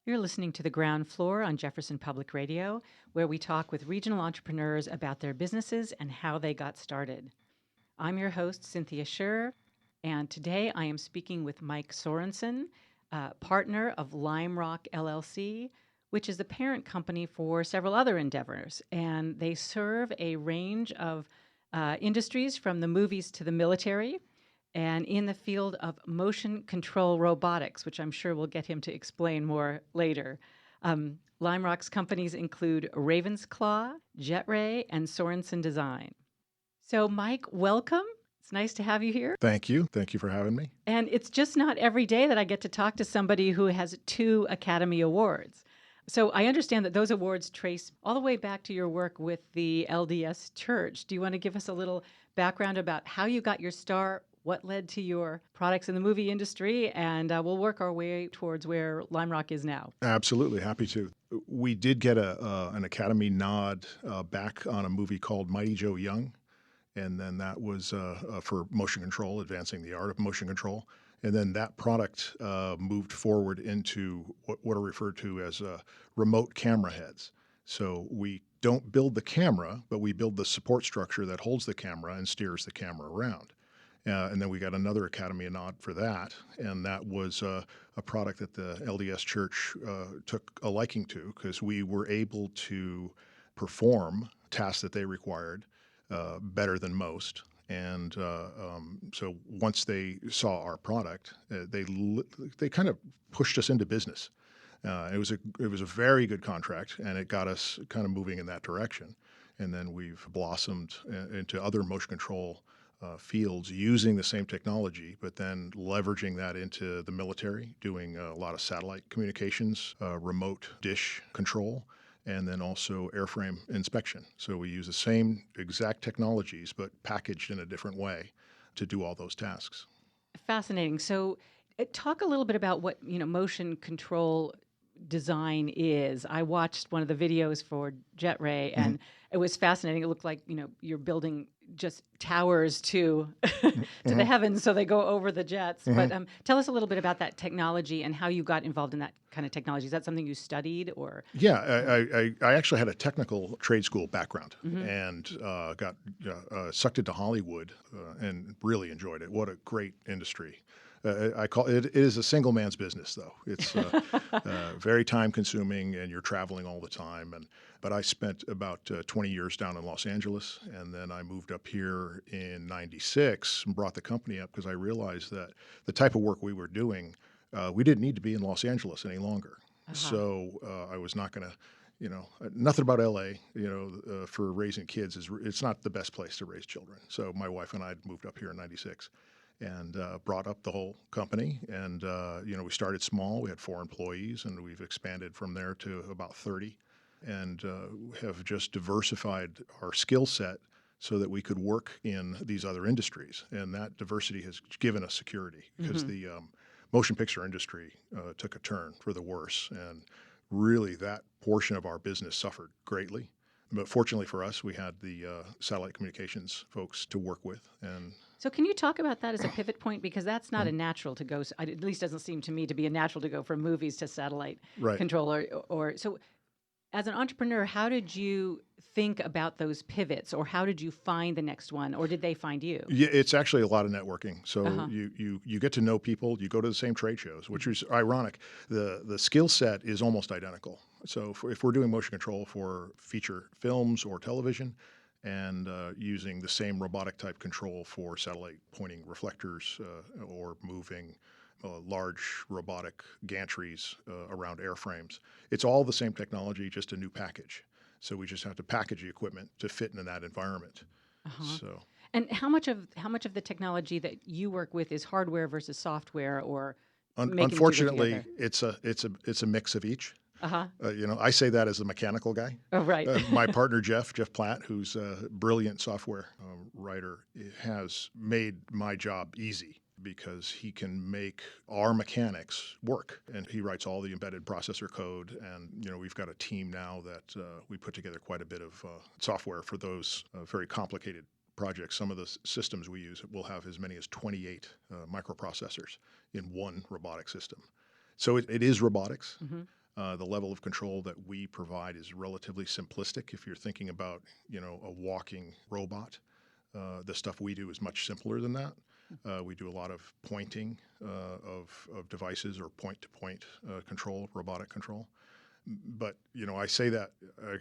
You're listening to The Ground Floor on Jefferson Public Radio, where we talk with regional entrepreneurs about their businesses and how they got started. I'm your host, Cynthia Scher, and today I am speaking with Mike Sorensen, partner of Lime Rock LLC, which is the parent company for several other endeavors. And they serve a range of industries from the movies to the military and in the field of motion control robotics, which I'm sure we'll get him to explain more later. Lime Rock's companies include Ravensclaw, JetRay, and Sorensen Design. So, Mike, welcome. It's nice to have you here. Thank you. Thank you for having me. And it's just not every day that I get to talk to somebody who has 2 Academy Awards. So I understand that those awards trace all the way back to your work with the LDS Church. Do you want to give us a little background about how you got your start, what led to your products in the movie industry, and we'll work our way towards where Lime Rock is now. Absolutely. Happy to. We did get an Academy nod back on a movie called Mighty Joe Young. And then that was for motion control, advancing the art of motion control. And then that product moved forward into what are referred to as remote camera heads. So we don't build the camera, but we build the support structure that holds the camera and steers the camera around. And then we got another Academy nod for that. And that was a product that the LDS Church took a liking to because we were able to perform tasks that they required better than most. And so once they saw our product, they kind of pushed us into business. It was a very good contract, and it got us kind of moving in that direction. And then we've blossomed into other motion control fields using the same technology, but then leveraging that into the military, doing a lot of satellite communications, remote dish control, and then also airframe inspection. So we use the same exact technologies, but packaged in a different way to do all those tasks. Fascinating. So talk a little bit about what motion control design is. I watched one of the videos for JetRay, and it was fascinating. It looked like you're building just towers to the heavens, so they go over the jets. But tell us a little bit about that technology and how you got involved in that kind of technology. Is that something you studied, or? Yeah, I actually had a technical trade school background and got sucked into Hollywood and really enjoyed it. What a great industry. I call it is a single man's business, though. It's very time consuming, and you're traveling all the time. But I spent about 20 years down in Los Angeles, and then I moved up here in '96 and brought the company up because I realized that the type of work we were doing, we didn't need to be in Los Angeles any longer. So I was not going to. Nothing about LA, for raising kids it's not the best place to raise children. So my wife and I moved up here in '96 and brought up the whole company. And, we started small. We had 4 employees, and we've expanded from there to about 30 and have just diversified our skill set so that we could work in these other industries. And that diversity has given us security because the motion picture industry took a turn for the worse. And really that portion of our business suffered greatly. But fortunately for us, we had the satellite communications folks to work with. And so can you talk about that as a pivot point? Because that's not a natural to go, at least doesn't seem to me to be a natural to go from movies to satellite control. Or so as an entrepreneur, how did you think about those pivots, or how did you find the next one, or did they find you? Yeah, it's actually a lot of networking. So you get to know people, you go to the same trade shows, which is ironic. The skill set is almost identical. So if we're doing motion control for feature films or television, and using the same robotic type control for satellite pointing reflectors or moving large robotic gantries around airframes. It's all the same technology, just a new package. So we just have to package the equipment to fit into that environment. So. And how much of the technology that you work with is hardware versus software, or unfortunately, it's a mix of each. I say that as a mechanical guy. Oh, right. My partner, Jeff Platt, who's a brilliant software writer, has made my job easy because he can make our mechanics work. And he writes all the embedded processor code. And, we've got a team now that we put together quite a bit of software for those very complicated projects. Some of the systems we use will have as many as 28 microprocessors in one robotic system. So it is robotics. The level of control that we provide is relatively simplistic. If you're thinking about, a walking robot, the stuff we do is much simpler than that. We do a lot of pointing of devices or point-to-point control, robotic control. But, I say that,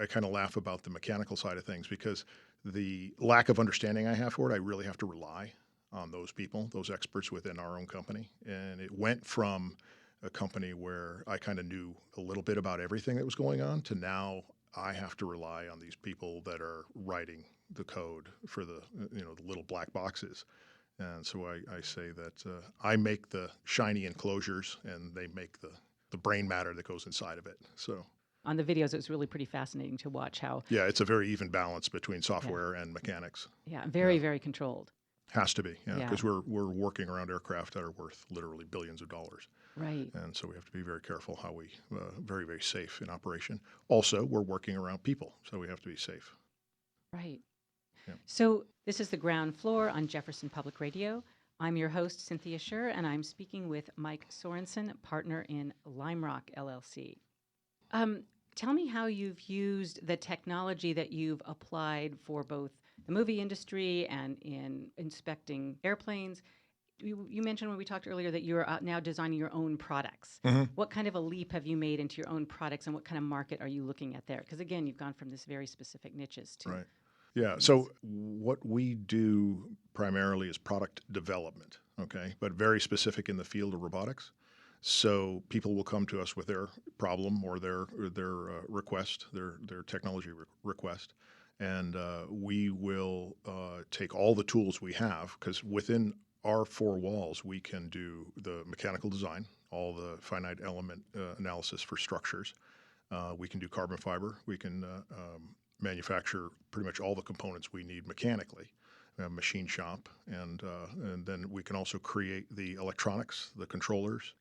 I kind of laugh about the mechanical side of things because the lack of understanding I have for it, I really have to rely on those people, those experts within our own company. And it went from a company where I kind of knew a little bit about everything that was going on to now I have to rely on these people that are writing the code for the little black boxes. And so I say that I make the shiny enclosures and they make the brain matter that goes inside of it. So On the videos, it was really pretty fascinating to watch how, yeah, it's a very even balance between yeah, software and mechanics. very, Yeah, very controlled. has to be, yeah, Yeah, because we're working around aircraft that are worth literally billions of dollars. right, And so we have to be very careful how we, very, very safe in operation. Also, we're working around people, so we have to be safe. right. Yeah. So this is the ground floor on Jefferson Public Radio. I'm your host, Cynthia Schur, and I'm speaking with Mike Sorensen, partner in Lime Rock LLC. Um, Tell me how you've used the technology that you've applied for both the movie industry and in inspecting airplanes. You mentioned when we talked earlier that you're now designing your own products. hmm What kind of a leap have you made into your own products, and what kind of market are you looking at there? Because again, you've gone from this very specific niches to Right. Yeah. these. So what we do primarily is product development, okay, but very specific in the field of robotics. So people will come to us with their problem or their request, their technology request, and we will take all the tools we have because within our four walls we can do the mechanical design, all the finite element analysis for structures. We can do carbon fiber. We can manufacture pretty much all the components we need mechanically. We have a machine shop, and then we can also create the electronics, the controllers,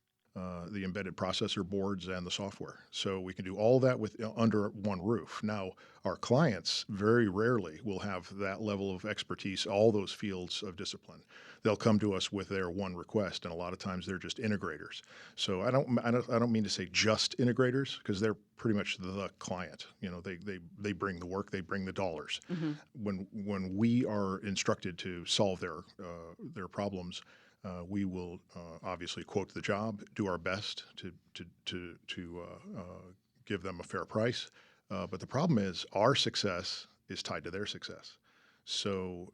the embedded processor boards, and the software. So we can do all that with under one roof. Now, our clients very rarely will have that level of expertise, all those fields of discipline. They'll come to us with their one request, and a lot of times they're just integrators. So I don't mean to say just integrators because they're pretty much the client. They bring the work, they bring the dollars. Hmm. When we are instructed to solve their problems, we will obviously quote the job, do our best to give them a fair price. But the problem is our success is tied to their success. So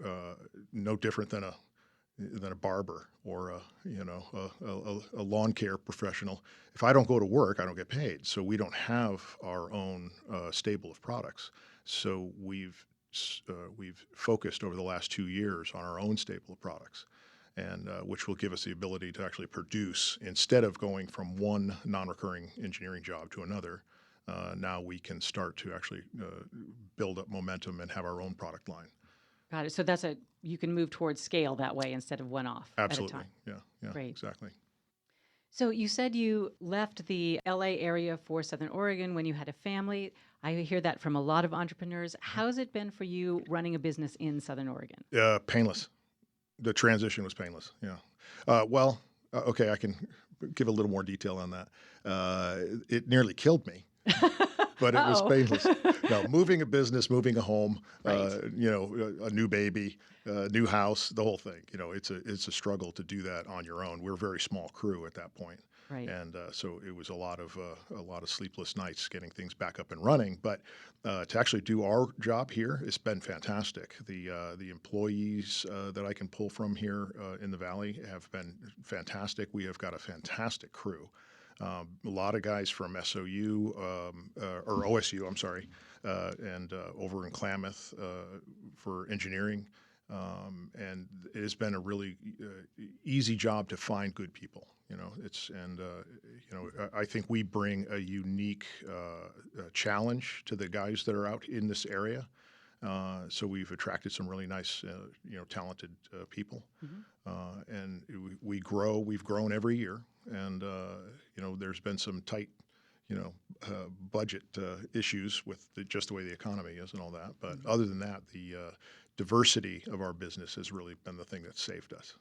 no different than a barber or a lawn care professional. If I don't go to work, I don't get paid. So we don't have our own stable of products. So we've focused over the last 2 years on our own stable of products, and which will give us the ability to actually produce instead of going from one non-recurring engineering job to another. Now we can start to actually build up momentum and have our own product line. Got it. So you can move towards scale that way instead of one off at a Absolutely. time. Yeah, Great. exactly. So you said you left the LA area for Southern Oregon when you had a family. I hear that from a lot of entrepreneurs. How's it been for you running a business in Southern Oregon? Painless. The transition was painless. Yeah. Okay, I can give a little more detail on that. It nearly killed me, but it was Uh-oh. painless. No, moving a business, moving a home, Right. a new baby, new house, the whole thing. It's a struggle to do that on your own. We're a very small crew at that point. Right. And so it was a lot of sleepless nights getting things back up and running. But to actually do our job here, it's been fantastic. The employees that I can pull from here in the Valley have been fantastic. We have got a fantastic crew. A lot of guys from SOU or OSU, I'm sorry, and over in Klamath for engineering. And it has been a really easy job to find good people. I think we bring a unique challenge to the guys that are out in this area. So we've attracted some really nice, talented people, and we grow. We've grown every year, and there's been some tight, budget issues with just the way the economy is and all that. But other than that, the diversity of our business has really been the thing that saved us.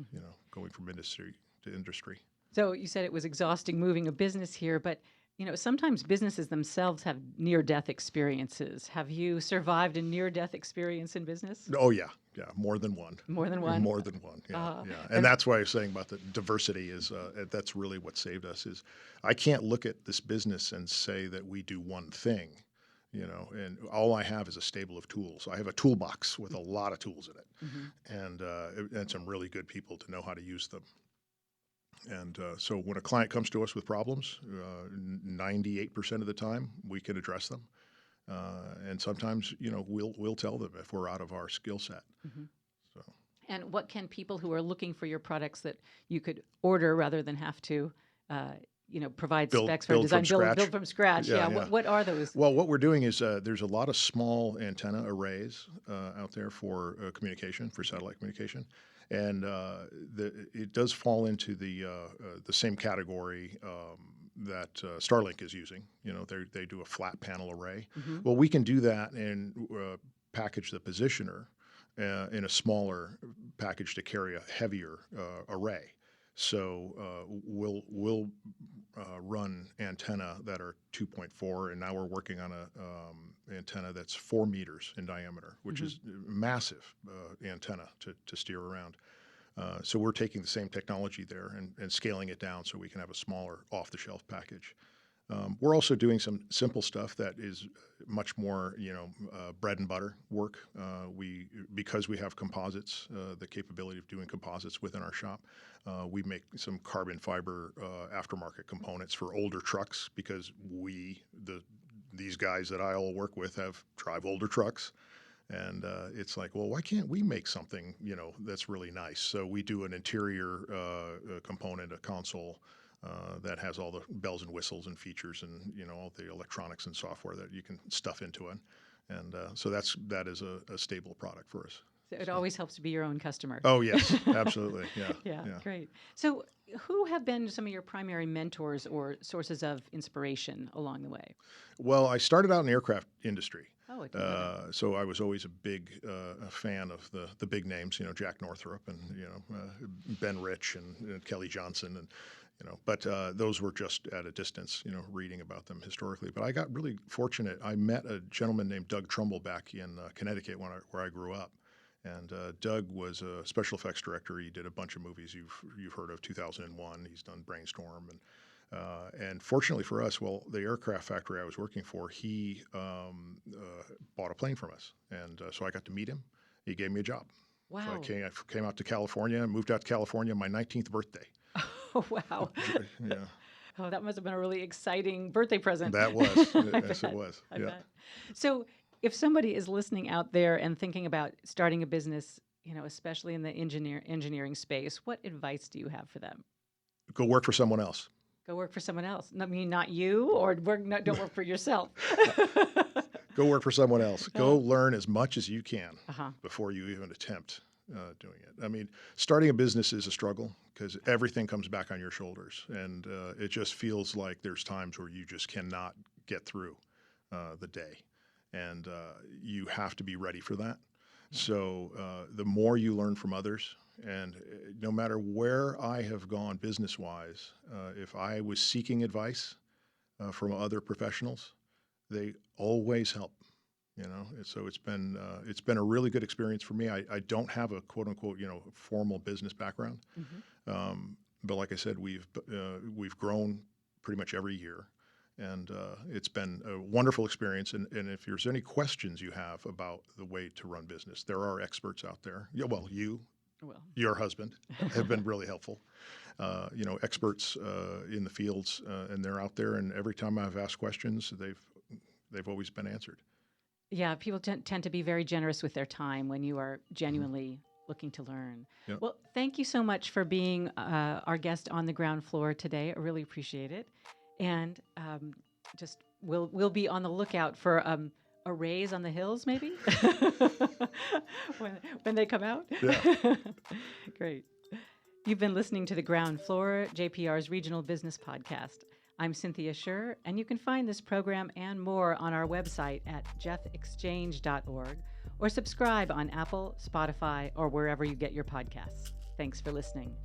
Going from industry to industry. So you said it was exhausting moving a business here, but Sometimes businesses themselves have near-death experiences. Have you survived a near-death experience in business? Oh yeah, yeah, more than one. More than one? More than one. Yeah, Uh, yeah. And that's why I was saying about the diversity is that's really what saved us. Is I can't look at this business and say that we do one thing, and all I have is a stable of tools. I have a toolbox with a lot of tools in it, and some really good people to know how to use them. And so when a client comes to us with problems, 98% of the time we can address them. And sometimes, we'll tell them if we're out of our skill set. Mm-hmm. So, And what can people who are looking for your products that you could order rather than have to, provide specs for build design, from scratch. build from scratch? Yeah, Yeah. yeah. What are those? Well, what we're doing is there's a lot of small antenna arrays out there for communication, for satellite communication, and it does fall into the same category that Starlink is using. They do a flat panel array. Mm-hmm. Well, we can do that and package the positioner in a smaller package to carry a heavier array. So we'll run antenna that are 2.4, and now we're working on a antenna that's 4 meters in diameter, which is massive antenna to steer around. So we're taking the same technology there and scaling it down so we can have a smaller off-the-shelf package. We're also doing some simple stuff that is much more, bread and butter work. Because we have composites, the capability of doing composites within our shop, we make some carbon fiber aftermarket components for older trucks because these guys that I all work with drive older trucks. And it's like, well, why can't we make something, that's really nice? So we do an interior component, a console, that has all the bells and whistles and features and all the electronics and software that you can stuff into it, and so that is a stable product for us. So it always helps to be your own customer. Oh yes, absolutely, yeah. Yeah, great. So who have been some of your primary mentors or sources of inspiration along the way? Well, I started out in the aircraft industry. Oh, I didn't know that. So I was always a big fan of the big names, Jack Northrop and Ben Rich and Kelly Johnson and. But those were just at a distance, reading about them historically. But I got really fortunate. I met a gentleman named Doug Trumbull back in Connecticut where I grew up. And Doug was a special effects director. He did a bunch of movies you've heard of, 2001. He's done Brainstorm. And fortunately for us, the aircraft factory I was working for, he bought a plane from us. And so I got to meet him. He gave me a job. Wow. So I came out to California, moved out to California on my 19th birthday. Oh, wow. Yeah. Oh, that must have been a really exciting birthday present. That was. Yes, it was. I bet. So if somebody is listening out there and thinking about starting a business, especially in the engineering space, what advice do you have for them? Go work for someone else. Go work for someone else. I mean, not you, or don't work for yourself. Go work for someone else. Go learn as much as you can before you even attempt doing it. I mean, starting a business is a struggle because everything comes back on your shoulders, and it just feels like there's times where you just cannot get through the day, and you have to be ready for that. So the more you learn from others, and no matter where I have gone business-wise, if I was seeking advice from other professionals, they always help. So it's been a really good experience for me. I don't have a quote unquote formal business background, but like I said, we've grown pretty much every year, and it's been a wonderful experience. And if there's any questions you have about the way to run business, there are experts out there. Yeah, your husband have been really helpful. Experts in the fields, and they're out there. And every time I've asked questions, they've always been answered. Yeah, people tend to be very generous with their time when you are genuinely looking to learn. Yep. Well, thank you so much for being our guest on the ground floor today. I really appreciate it. And we'll be on the lookout for a raise on the hills, maybe, when they come out. Yeah. Great. You've been listening to The Ground Floor, JPR's regional business podcast. I'm Cynthia Schur, and you can find this program and more on our website at jeffexchange.org or subscribe on Apple, Spotify, or wherever you get your podcasts. Thanks for listening.